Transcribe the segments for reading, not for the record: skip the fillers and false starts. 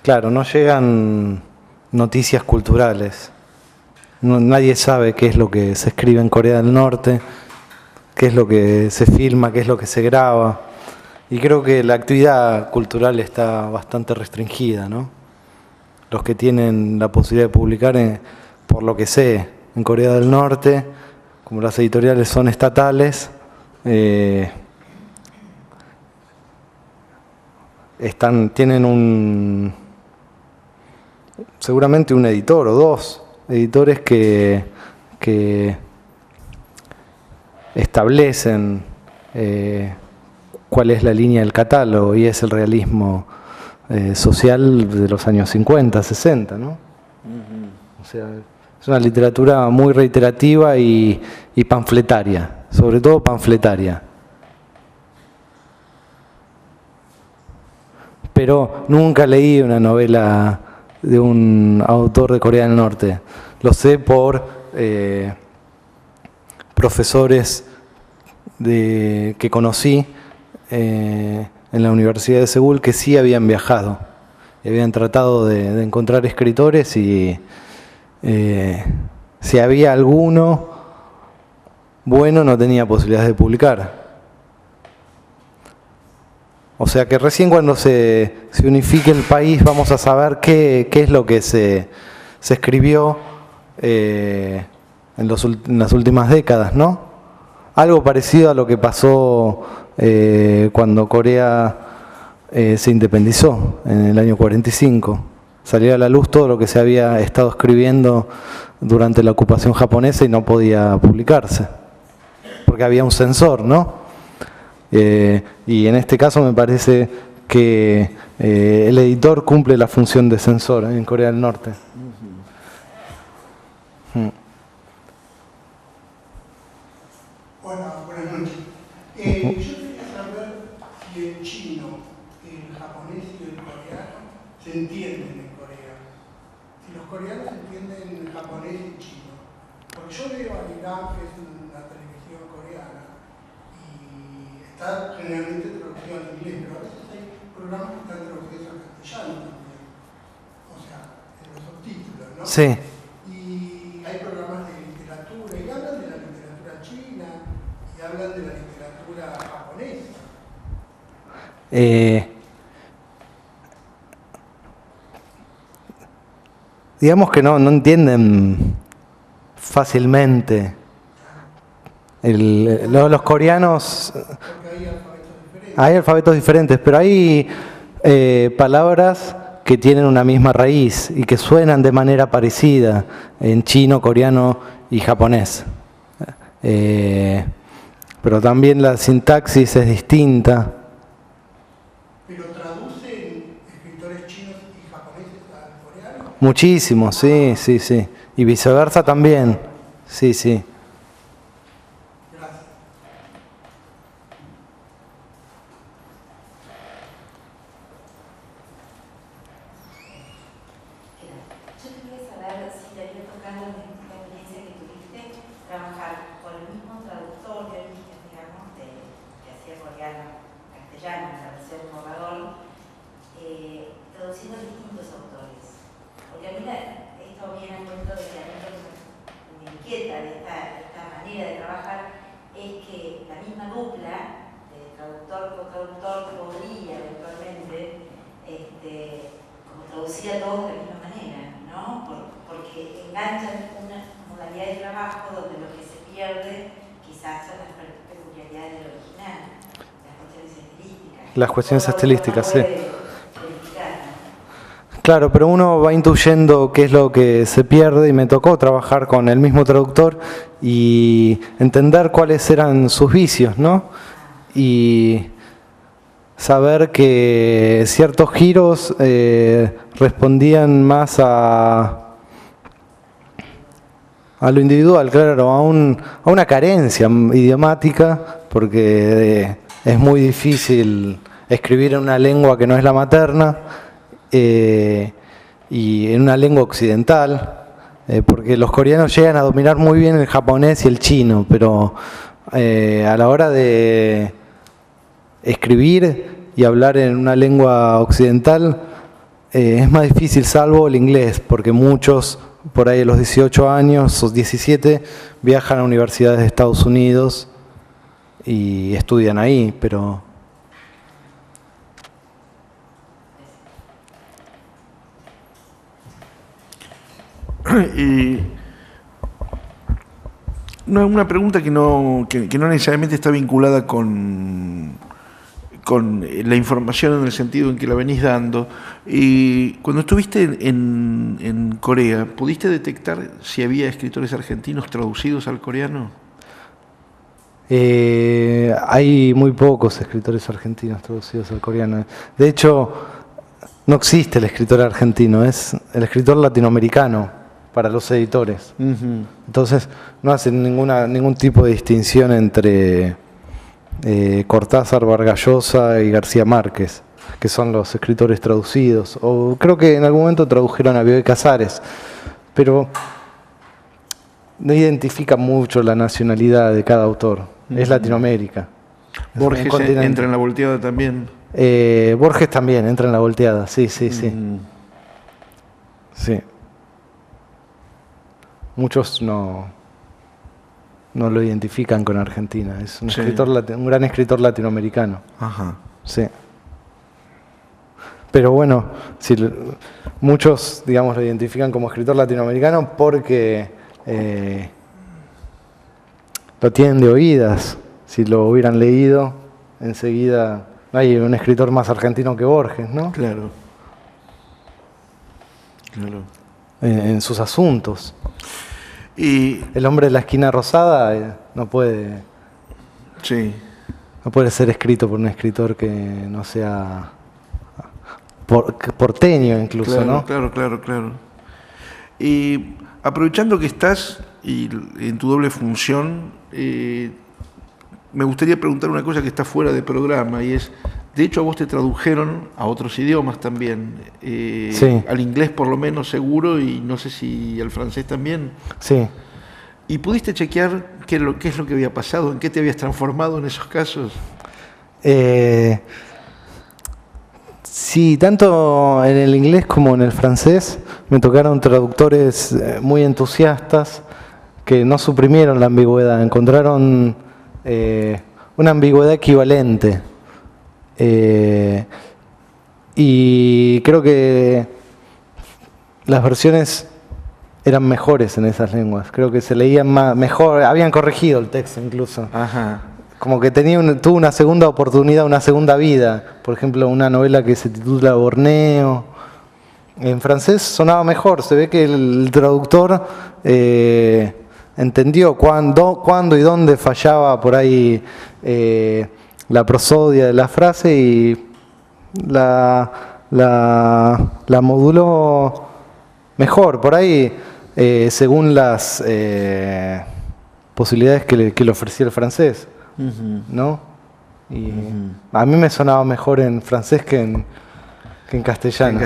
Claro, no llegan noticias culturales. Nadie sabe qué es lo que se escribe en Corea del Norte, qué es lo que se filma, qué es lo que se graba. Y creo que la actividad cultural está bastante restringida, ¿no? Los que tienen la posibilidad de publicar, por lo que sé, en Corea del Norte, como las editoriales son estatales, tienen seguramente un editor o dos editores que establecen cuál es la línea del catálogo, y es el realismo social de los años 50, 60, ¿no? O sea, es una literatura muy reiterativa y panfletaria, sobre todo panfletaria. Pero nunca leí una novela de un autor de Corea del Norte. Lo sé por profesores que conocí en la Universidad de Seúl, que sí habían viajado y habían tratado de encontrar escritores, y si había alguno bueno no tenía posibilidades de publicar. O sea que recién cuando se unifique el país vamos a saber qué es lo que se escribió en las últimas décadas, ¿no? Algo parecido a lo que pasó cuando Corea se independizó en el año 45. Salió a la luz todo lo que se había estado escribiendo durante la ocupación japonesa y no podía publicarse, porque había un censor, ¿no? Y en este caso me parece que el editor cumple la función de censor en Corea del Norte. Hola, buenas noches. Yo quería saber si el chino, el japonés y el coreano se entienden en Corea. Si los coreanos entienden el japonés y el chino. Porque yo veo a Irán, que es una televisión coreana, y está generalmente traducido al inglés, pero a veces hay programas que están traducidos al castellano también. O sea, en los subtítulos, ¿no? Sí. Y hay programas de literatura, y hablan de la literatura china, y hablan de la literatura japonesa. Digamos que no entienden fácilmente. Los coreanos... Hay alfabetos diferentes, pero hay palabras que tienen una misma raíz y que suenan de manera parecida en chino, coreano y japonés. Pero también la sintaxis es distinta. ¿Pero traducen escritores chinos y japoneses al coreano? Muchísimo, sí, sí, sí. Y viceversa también. Sí, sí. Gracias. Yo quería saber si te había tocado en esta experiencia que tuviste trabajar con el mismo traductor de origen, digamos, que hacía coreano-castellano, en la versión borrador, traduciendo distintos autores. Porque a mí esto viene a cuento de que a mí lo que me inquieta de esta manera de trabajar es que la misma dupla de traductor-cotraductor podría eventualmente como traducir a todos de la misma manera, ¿no? Porque enganchan una modalidad de trabajo donde lo que se pierde quizás son las peculiaridades del original, las cuestiones estilísticas. Las cuestiones estilísticas, sí. Verificar, ¿no? Claro, pero uno va intuyendo qué es lo que se pierde, y me tocó trabajar con el mismo traductor y entender cuáles eran sus vicios, ¿no? Y saber que ciertos giros respondían más a lo individual, claro, a una carencia idiomática, porque es muy difícil escribir en una lengua que no es la materna, y en una lengua occidental, porque los coreanos llegan a dominar muy bien el japonés y el chino, pero a la hora de escribir y hablar en una lengua occidental es más difícil, salvo el inglés, porque muchos, por ahí a los 18 años o 17, viajan a universidades de Estados Unidos y estudian ahí, pero... Y una pregunta que no necesariamente está vinculada con la información en el sentido en que la venís dando. Y cuando estuviste en Corea, ¿pudiste detectar si había escritores argentinos traducidos al coreano? Hay muy pocos escritores argentinos traducidos al coreano. De hecho, no existe el escritor argentino, es el escritor latinoamericano para los editores. Entonces, no hacen ningún tipo de distinción entre Cortázar, Vargas Llosa y García Márquez, que son los escritores traducidos. O creo que en algún momento tradujeron a Bioy Casares, pero no identifica mucho la nacionalidad de cada autor. Es Latinoamérica. Borges entra en la volteada también. Borges también entra en la volteada, sí. Sí. Muchos no lo identifican con Argentina. Es un gran escritor latinoamericano. Ajá. Sí. Pero bueno, muchos, digamos, lo identifican como escritor latinoamericano porque lo tienen de oídas. Si lo hubieran leído, enseguida... No hay un escritor más argentino que Borges, ¿no? Claro. En sus asuntos. Y El hombre de la esquina rosada no puede ser escrito por un escritor que no sea porteño incluso, ¿no? Claro. Y aprovechando que estás en tu doble función, me gustaría preguntar una cosa que está fuera de programa, y es, de hecho a vos te tradujeron a otros idiomas también, Sí. Al inglés por lo menos seguro, y no sé si al francés también. Sí. ¿Y pudiste chequear qué es lo que había pasado? ¿En qué te habías transformado en esos casos? Sí, tanto en el inglés como en el francés me tocaron traductores muy entusiastas que no suprimieron la ambigüedad, encontraron una ambigüedad equivalente. Y creo que las versiones eran mejores en esas lenguas. Creo que se leían mejor, habían corregido el texto incluso. Ajá. Como que tuvo una segunda oportunidad, una segunda vida. Por ejemplo, una novela que se titula Borneo. En francés sonaba mejor. Se ve que el traductor entendió cuándo y dónde fallaba por ahí la prosodia de la frase y la moduló mejor. Por ahí, según las posibilidades que le ofrecía el francés. ¿No? Y a mí me sonaba mejor en francés que en castellano.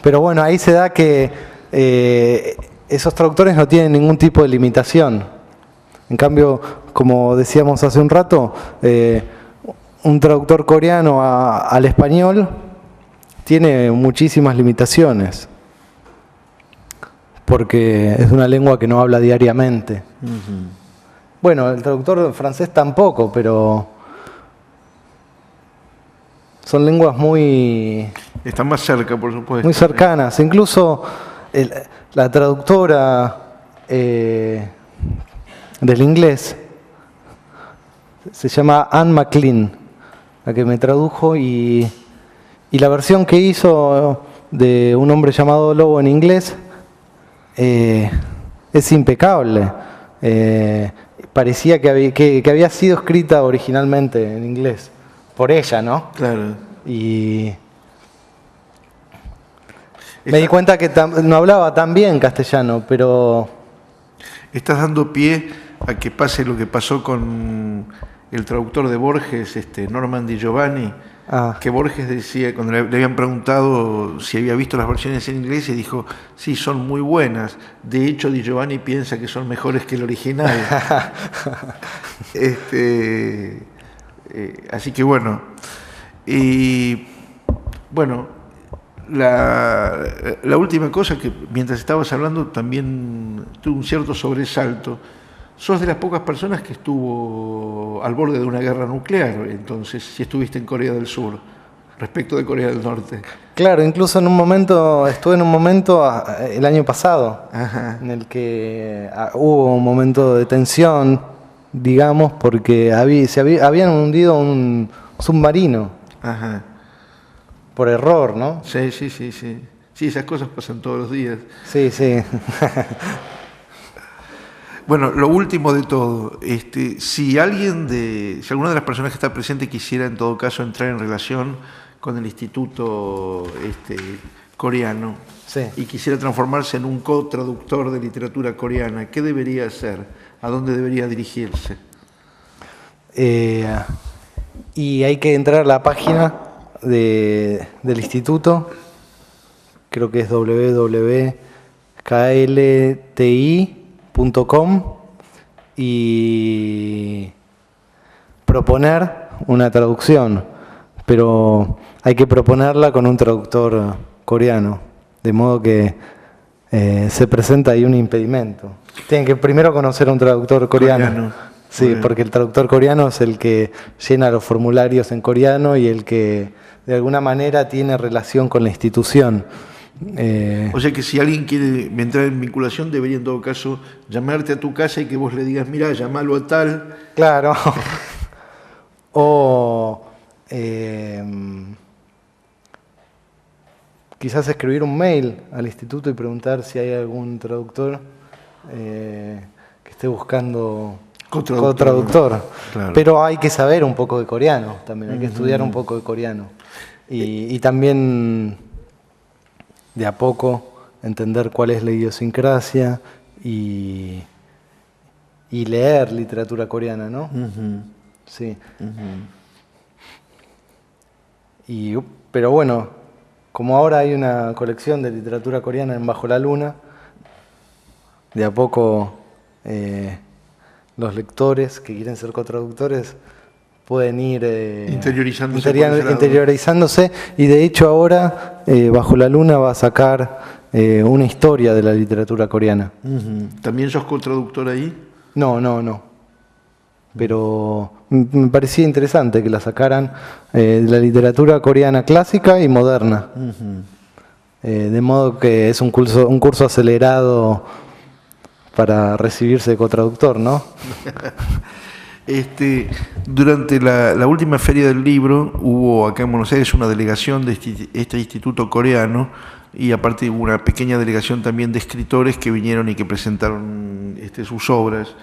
Pero bueno, ahí se da que esos traductores no tienen ningún tipo de limitación. En cambio, como decíamos hace un rato, un traductor coreano al español tiene muchísimas limitaciones, porque es una lengua que no habla diariamente. Bueno, el traductor francés tampoco, pero son lenguas están más cerca, por supuesto. Muy cercanas. Incluso la traductora del inglés se llama Anne McLean, la que me tradujo, y la versión que hizo de Un hombre llamado Lobo en inglés es impecable. Parecía que había sido escrita originalmente en inglés por ella, ¿no? Claro. Y me di cuenta que no hablaba tan bien castellano, pero... Estás dando pie a que pase lo que pasó con el traductor de Borges, Norman Di Giovanni, que Borges decía, cuando le habían preguntado si había visto las versiones en inglés, y dijo, sí, son muy buenas. De hecho, Di Giovanni piensa que son mejores que el original. Así que bueno. Y bueno, la última cosa que mientras estabas hablando también tuve un cierto sobresalto. Sos de las pocas personas que estuvo al borde de una guerra nuclear, entonces, si estuviste en Corea del Sur, respecto de Corea del Norte. Claro, incluso estuve en un momento el año pasado, Ajá. en el que hubo un momento de tensión, digamos, porque habían hundido un submarino. Ajá. Por error, ¿no? Sí. Sí, esas cosas pasan todos los días. Sí. Bueno, lo último de todo, si alguna de las personas que está presente quisiera en todo caso entrar en relación con el Instituto coreano, sí, y quisiera transformarse en un co-traductor de literatura coreana, ¿qué debería hacer? ¿A dónde debería dirigirse? Y hay que entrar a la página del instituto, creo que es www.klti.com, y proponer una traducción, pero hay que proponerla con un traductor coreano, de modo que se presenta ahí un impedimento. Tienen que primero conocer a un traductor coreano. Sí, porque el traductor coreano es el que llena los formularios en coreano y el que de alguna manera tiene relación con la institución. O sea que si alguien quiere entrar en vinculación, debería en todo caso llamarte a tu casa y que vos le digas, mira, llamalo a tal. Claro. O quizás escribir un mail al instituto y preguntar si hay algún traductor que esté buscando co-traductor. Claro. Pero hay que saber un poco de coreano también, hay que estudiar un poco de coreano. Y también de a poco entender cuál es la idiosincrasia y leer literatura coreana, ¿no? Sí. Pero bueno, como ahora hay una colección de literatura coreana en Bajo la Luna, de a poco los lectores que quieren ser cotraductores pueden ir interiorizándose, y de hecho ahora Bajo la Luna va a sacar una historia de la literatura coreana. ¿También sos cotraductor ahí? No. Pero me parecía interesante que la sacaran de la literatura coreana clásica y moderna. De modo que es un curso acelerado para recibirse de cotraductor, ¿no? Durante la última feria del libro hubo acá en Buenos Aires una delegación de este instituto coreano, y aparte hubo una pequeña delegación también de escritores que vinieron y que presentaron sus obras.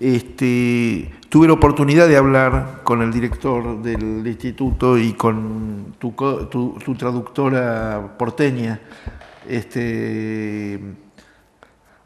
Tuve la oportunidad de hablar con el director del instituto y con tu traductora porteña,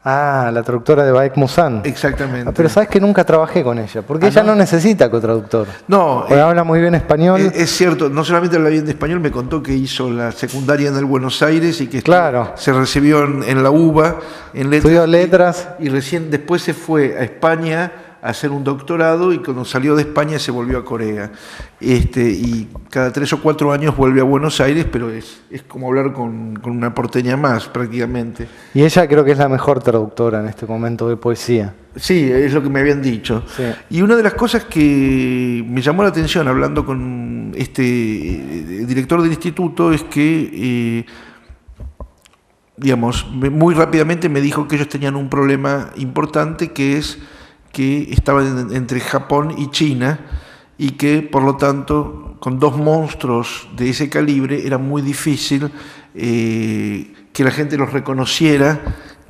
la traductora de Baek Musan. Exactamente. Pero sabes que nunca trabajé con ella, porque ella no necesita cotraductor. No. Habla muy bien español. Es cierto, no solamente habla bien de español, me contó que hizo la secundaria en el Buenos Aires y que se recibió en la UBA, en letras. Estudió letras. Y recién después se fue a España a hacer un doctorado, y cuando salió de España se volvió a Corea. Y cada 3 o 4 años vuelve a Buenos Aires, pero es como hablar con una porteña más, prácticamente. Y ella creo que es la mejor traductora en este momento de poesía. Sí, es lo que me habían dicho. Sí. Y una de las cosas que me llamó la atención hablando con el director del instituto es que, muy rápidamente me dijo que ellos tenían un problema importante, que es que estaban entre Japón y China, y que por lo tanto con dos monstruos de ese calibre era muy difícil que la gente los reconociera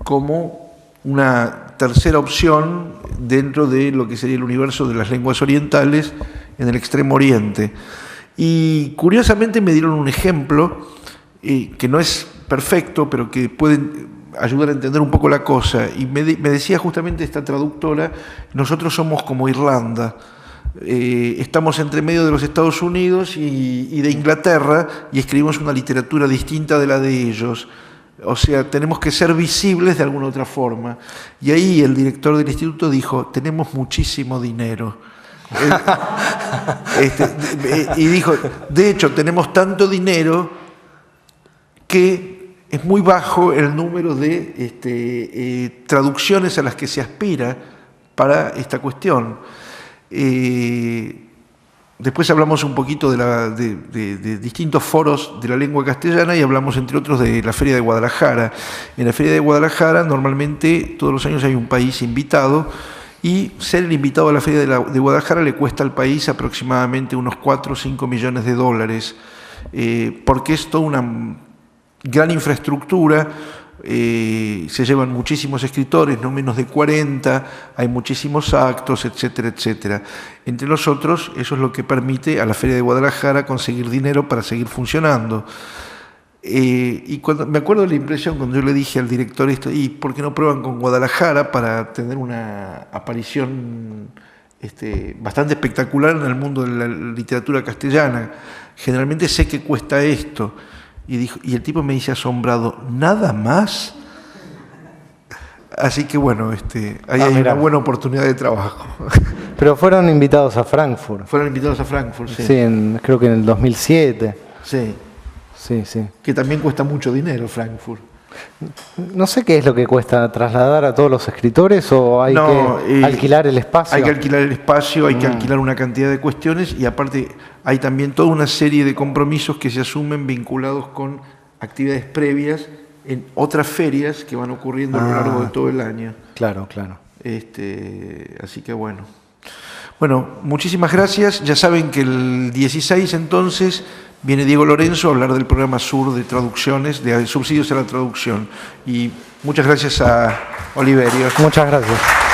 como una tercera opción dentro de lo que sería el universo de las lenguas orientales en el Extremo Oriente. Y curiosamente me dieron un ejemplo que no es perfecto, pero que pueden ayudar a entender un poco la cosa, y me decía justamente esta traductora: nosotros somos como Irlanda, estamos entre medio de los Estados Unidos y de Inglaterra, y escribimos una literatura distinta de la de ellos, o sea, tenemos que ser visibles de alguna otra forma. Y ahí el director del instituto dijo: tenemos muchísimo dinero. Y dijo, de hecho tenemos tanto dinero que es muy bajo el número de traducciones a las que se aspira para esta cuestión. Después hablamos un poquito de distintos foros de la lengua castellana y hablamos, entre otros, de la Feria de Guadalajara. En la Feria de Guadalajara normalmente todos los años hay un país invitado y ser el invitado a la Feria de Guadalajara le cuesta al país aproximadamente unos 4 o 5 millones de dólares, porque es toda una gran infraestructura. Se llevan muchísimos escritores, no menos de 40, hay muchísimos actos, etcétera, etcétera. Entre nosotros, eso es lo que permite a la Feria de Guadalajara conseguir dinero para seguir funcionando. Y me acuerdo de la impresión cuando yo le dije al director esto, ¿y por qué no prueban con Guadalajara para tener una aparición bastante espectacular en el mundo de la literatura castellana? Generalmente sé que cuesta esto. Y el tipo me dice asombrado, ¿nada más? Así que bueno, ahí hay una buena oportunidad de trabajo. Pero fueron invitados a Frankfurt. Fueron invitados a Frankfurt, sí. Sí, creo que en el 2007. Sí. Sí, sí. Que también cuesta mucho dinero Frankfurt. No sé qué es lo que cuesta, trasladar a todos los escritores o hay que alquilar el espacio. Hay que alquilar el espacio, hay que alquilar una cantidad de cuestiones y aparte hay también toda una serie de compromisos que se asumen vinculados con actividades previas en otras ferias que van ocurriendo a lo largo de todo el año. Claro, claro. Así que bueno. Bueno, muchísimas gracias. Ya saben que el 16 entonces viene Diego Lorenzo a hablar del programa SUR de traducciones, de subsidios a la traducción. Y muchas gracias a Oliverio. Muchas gracias.